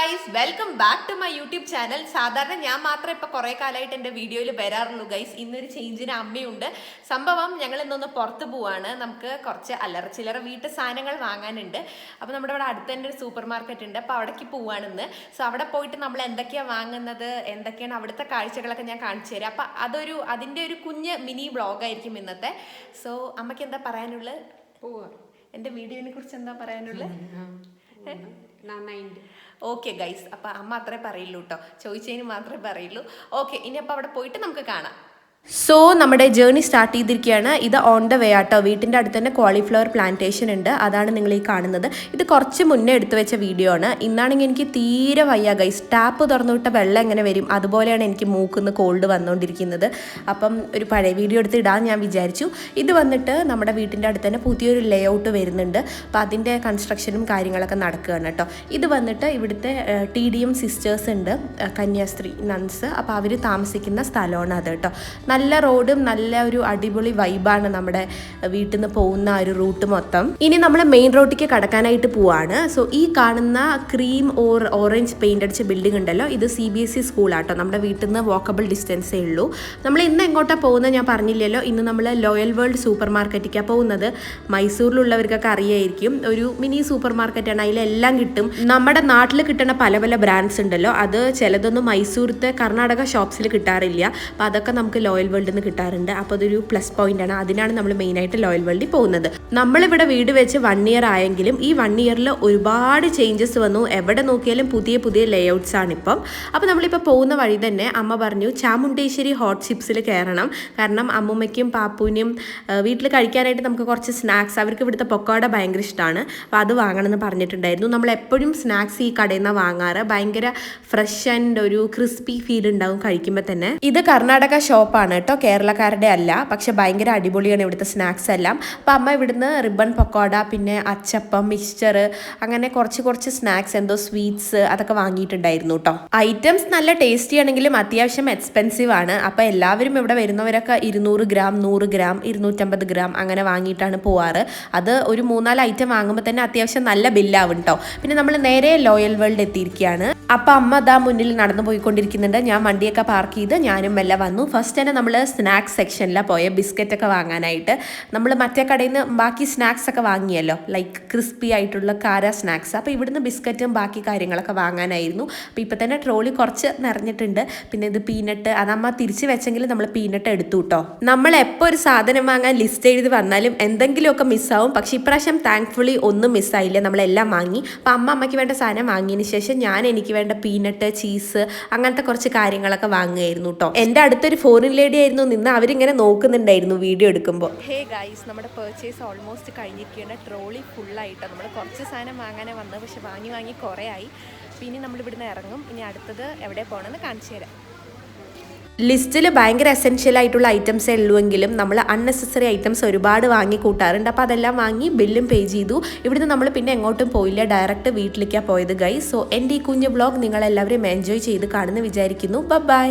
Guys, welcome back to my YouTube channel. സാധാരണ ഞാൻ മാത്രമേ ഇപ്പോൾ കുറേ കാലമായിട്ട് എൻ്റെ വീഡിയോയിൽ വരാറുള്ളൂ ഗൈസ്. ഇന്നൊരു ചേഞ്ചിന് അമ്മയുണ്ട്. സംഭവം ഞങ്ങൾ ഇന്നൊന്ന് പുറത്ത് പോവാണ്. നമുക്ക് കുറച്ച് അല്ലറ ചില്ലറ വീട്ടു സാധനങ്ങൾ വാങ്ങാനുണ്ട്. അപ്പോൾ നമ്മുടെ ഇവിടെ അടുത്ത് തന്നെ ഒരു സൂപ്പർ മാർക്കറ്റ് ഉണ്ട്. അപ്പോൾ അവിടേക്ക് പോവാണെന്ന്. സോ അവിടെ പോയിട്ട് നമ്മൾ എന്തൊക്കെയാണ് വാങ്ങുന്നത്, എന്തൊക്കെയാണ് അവിടുത്തെ കാഴ്ചകളൊക്കെ ഞാൻ കാണിച്ചു തരാം. അപ്പോൾ അതിൻ്റെ ഒരു കുഞ്ഞ് മിനി വ്ളോഗായിരിക്കും ഇന്നത്തെ. സോ അമ്മയ്ക്ക് എന്താ പറയാനുള്ളത്? എൻ്റെ വീഡിയോനെ കുറിച്ച് എന്താ പറയാനുള്ളത്? ഓക്കെ ഗൈസ്, അപ്പം അമ്മ അത്രേ പറയുള്ളൂ കേട്ടോ, ചോദിച്ചതിന് മാത്രമേ പറയുള്ളൂ. ഓക്കെ, ഇനി അപ്പോൾ അവിടെ പോയിട്ട് നമുക്ക് കാണാം. സോ നമ്മുടെ ജേർണി സ്റ്റാർട്ട് ചെയ്തിരിക്കുകയാണ്. ഇത് ഓൺ ദ വേ ആട്ടോ. വീട്ടിൻ്റെ അടുത്ത് തന്നെ കോളിഫ്ലവർ പ്ലാന്റേഷൻ ഉണ്ട്. അതാണ് നിങ്ങൾ ഈ കാണുന്നത്. ഇത് കുറച്ച് മുന്നേ എടുത്തു വെച്ച വീഡിയോ ആണ്. ഇന്നാണെങ്കിൽ എനിക്ക് തീരെ വയ്യ ഗൈസ്. ടാപ്പ് തുറന്നു വിട്ട വെള്ളം എങ്ങനെ വരും അതുപോലെയാണ് എനിക്ക് മൂക്കുന്ന് കോൾഡ് വന്നുകൊണ്ടിരിക്കുന്നത്. അപ്പം ഒരു പഴയ വീഡിയോ എടുത്ത് ഇടാൻ ഞാൻ വിചാരിച്ചു. ഇത് വന്നിട്ട് നമ്മുടെ വീട്ടിൻ്റെ അടുത്ത് തന്നെ പുതിയൊരു ലേ ഔട്ട് വരുന്നുണ്ട്. അപ്പോൾ അതിൻ്റെ കൺസ്ട്രക്ഷനും കാര്യങ്ങളൊക്കെ നടക്കുകയാണ് കേട്ടോ. ഇത് വന്നിട്ട് ഇവിടുത്തെ TDM സിസ്റ്റേഴ്സ് ഉണ്ട്, കന്യാസ്ത്രീ നൺസ്. അപ്പോൾ അവർ താമസിക്കുന്ന സ്ഥലമാണ് അത് കേട്ടോ. നല്ല റോഡും നല്ല ഒരു അടിപൊളി വൈബാണ് നമ്മുടെ വീട്ടിൽ നിന്ന് പോകുന്ന ഒരു റൂട്ട് മൊത്തം. ഇനി നമ്മൾ മെയിൻ റോഡിലേക്ക് കടക്കാനായിട്ട് പോവാണ്. സോ ഈ കാണുന്ന ക്രീം ഓറഞ്ച് പെയിന്റ് അടിച്ച ബിൽഡിംഗ് ഉണ്ടല്ലോ, ഇത് CBSE സ്കൂളാട്ടോ. നമ്മുടെ വീട്ടിൽ നിന്ന് വാക്കബിൾ ഡിസ്റ്റൻസേ ഉള്ളൂ. നമ്മൾ ഇന്ന് എങ്ങോട്ടാണ് പോകുന്നത് ഞാൻ പറഞ്ഞില്ലല്ലോ. ഇന്ന് നമ്മൾ ലോയൽ വേൾഡ് സൂപ്പർ മാർക്കറ്റിലേക്കാണ് പോകുന്നത്. മൈസൂരിലുള്ളവർക്കൊക്കെ അറിയായിരിക്കും, ഒരു മിനി സൂപ്പർ മാർക്കറ്റാണ്. അതിലെല്ലാം കിട്ടും. നമ്മുടെ നാട്ടിൽ കിട്ടുന്ന പല പല ബ്രാൻഡ്സ് ഉണ്ടല്ലോ, അത് ചിലതൊന്നും മൈസൂരത്തെ കർണാടക ഷോപ്സിൽ കിട്ടാറില്ല. അപ്പോൾ അതൊക്കെ നമുക്ക് ലോയൽ വേൾഡിൽ നിന്ന് കിട്ടാറുണ്ട്. അപ്പോൾ അതൊരു പ്ലസ് പോയിന്റ് ആണ്. അതിനാണ് നമ്മൾ മെയിനായിട്ട് ലോയൽ വേൾഡിൽ പോകുന്നത്. നമ്മളിവിടെ വീട് വെച്ച് 1 ഇയർ ആയെങ്കിലും ഈ 1 ഇയറിൽ ഒരുപാട് ചേഞ്ചസ് വന്നു. എവിടെ നോക്കിയാലും പുതിയ പുതിയ ലേഔട്ട്സ് ആണ് ഇപ്പം. അപ്പോൾ നമ്മളിപ്പോൾ പോകുന്ന വഴി തന്നെ അമ്മ പറഞ്ഞു ചാമുണ്ടേശ്വരി ഹോട്ട് ചിപ്സിൽ കയറണം. കാരണം അമ്മൂമ്മയ്ക്കും പാപ്പൂനും വീട്ടിൽ കഴിക്കാനായിട്ട് നമുക്ക് കുറച്ച് സ്നാക്സ്, അവർക്ക് ഇവിടുത്തെ പൊക്കോട ഭയങ്കര ഇഷ്ടമാണ്. അപ്പോൾ അത് വാങ്ങണമെന്ന് പറഞ്ഞിട്ടുണ്ടായിരുന്നു. നമ്മൾ എപ്പോഴും സ്നാക്സ് ഈ കടയിൽ നിന്നാണ് വാങ്ങാറ്. ഭയങ്കര ഫ്രഷ് ആൻഡ് ഒരു ക്രിസ്പി ഫീൽ ഉണ്ടാവും കഴിക്കുമ്പോൾ തന്നെ. ഇത് കർണാടക ഷോപ്പാണ് കേട്ടോ, കേരളക്കാരുടെ അല്ല. പക്ഷെ ഭയങ്കര അടിപൊളിയാണ് ഇവിടുത്തെ സ്നാക്സ് എല്ലാം. അപ്പം അമ്മ ഇവിടുന്ന് റിബൺ പക്കോട, പിന്നെ അച്ചപ്പം, മിക്സ്ചർ, അങ്ങനെ കുറച്ച് സ്നാക്സ്, എന്തോ സ്വീറ്റ്സ്, അതൊക്കെ വാങ്ങിയിട്ടുണ്ടായിരുന്നു കേട്ടോ. ഐറ്റംസ് നല്ല ടേസ്റ്റി ആണെങ്കിലും അത്യാവശ്യം എക്സ്പെൻസീവ് ആണ്. അപ്പം എല്ലാവരും ഇവിടെ വരുന്നവരൊക്കെ 200 ഗ്രാം, 100 ഗ്രാം, 250 ഗ്രാം അങ്ങനെ വാങ്ങിയിട്ടാണ് പോവാറ്. അത് ഒരു 3-4 ഐറ്റം വാങ്ങുമ്പോൾ തന്നെ അത്യാവശ്യം നല്ല ബില്ലാവും കേട്ടോ. പിന്നെ നമ്മൾ നേരെ ലോയൽ വേൾഡ് എത്തിയിരിക്കുകയാണ്. അപ്പം അമ്മ അതാ മുന്നിൽ നടന്നു പോയിക്കൊണ്ടിരിക്കുന്നുണ്ട്. ഞാൻ വണ്ടിയൊക്കെ പാർക്ക് ചെയ്ത് ഞാനും എല്ലാം വന്നു. ഫസ്റ്റ് തന്നെ നമ്മൾ സ്നാക്സ് സെക്ഷനിലാണ് പോയ ബിസ്ക്കറ്റൊക്കെ വാങ്ങാനായിട്ട്. നമ്മൾ മറ്റേ കടയിൽ നിന്ന് ബാക്കി സ്നാക്സ് ഒക്കെ വാങ്ങിയല്ലോ, ലൈക്ക് ക്രിസ്പി ആയിട്ടുള്ള കാര സ്നാക്സ്. അപ്പോൾ ഇവിടുന്ന് ബിസ്ക്കറ്റും ബാക്കി കാര്യങ്ങളൊക്കെ വാങ്ങാനായിരുന്നു. അപ്പോൾ ഇപ്പം തന്നെ ട്രോളി കുറച്ച് നിറഞ്ഞിട്ടുണ്ട്. പിന്നെ ഇത് പീനട്ട്, അതമ്മ തിരിച്ച് വെച്ചെങ്കിൽ നമ്മൾ പീനട്ട് എടുത്തു കേട്ടോ. നമ്മൾ എപ്പോൾ ഒരു സാധനം വാങ്ങാൻ ലിസ്റ്റ് എഴുതി വന്നാലും എന്തെങ്കിലുമൊക്കെ മിസ്സാവും. പക്ഷേ ഇപ്രാവശ്യം താങ്ക്ഫുള്ളി ഒന്നും മിസ്സായില്ല, നമ്മളെല്ലാം വാങ്ങി. അപ്പോൾ അമ്മയ്ക്ക് വേണ്ട സാധനം വാങ്ങിയതിന് ശേഷം ഞാൻ എനിക്ക് വേണ്ട പീനട്ട്, ചീസ്, അങ്ങനത്തെ കുറച്ച് കാര്യങ്ങളൊക്കെ വാങ്ങുകയായിരുന്നു കേട്ടോ. എൻ്റെ അടുത്തൊരു ഫോറിൻ ലേഡി ആയിരുന്നു നിന്ന്, അവരിങ്ങനെ നോക്കുന്നുണ്ടായിരുന്നു വീഡിയോ എടുക്കുമ്പോൾ. ഹേ ഗൈസ്, നമ്മുടെ പർച്ചേസ് ഓൾമോസ്റ്റ് കഴിഞ്ഞിരിക്കുകയാണ്. ട്രോളി ഫുള്ളായിട്ടോ. നമ്മൾ കുറച്ച് സാധനം വാങ്ങാനേ വന്നത്, പക്ഷെ വാങ്ങി കുറേ ആയി. പിന്നെ നമ്മൾ ഇവിടുന്ന് ഇറങ്ങും. ഇനി അടുത്തത് എവിടെ പോകണമെന്ന് കാണിച്ചു തരാം. ലിസ്റ്റിൽ ഭയങ്കര എസെൻഷ്യൽ ആയിട്ടുള്ള ഐറ്റംസേ ഉള്ളുവെങ്കിലും നമ്മൾ അൺനെസസറി ഐറ്റംസ് ഒരുപാട് വാങ്ങി കൂട്ടാറുണ്ട്. അപ്പോൾ അതെല്ലാം വാങ്ങി ബില്ലും പേ ചെയ്തു. ഇവിടുന്ന് നമ്മൾ പിന്നെ എങ്ങോട്ടും പോയില്ല, ഡയറക്റ്റ് വീട്ടിലേക്കാണ് പോയത് ഗൈസ്. സോ എൻ്റെ ഈ കുഞ്ഞു വ്ളോഗ് നിങ്ങളെല്ലാവരും എൻജോയ് ചെയ്ത് കാണുമെന്ന് വിചാരിക്കുന്നു. ബൈ.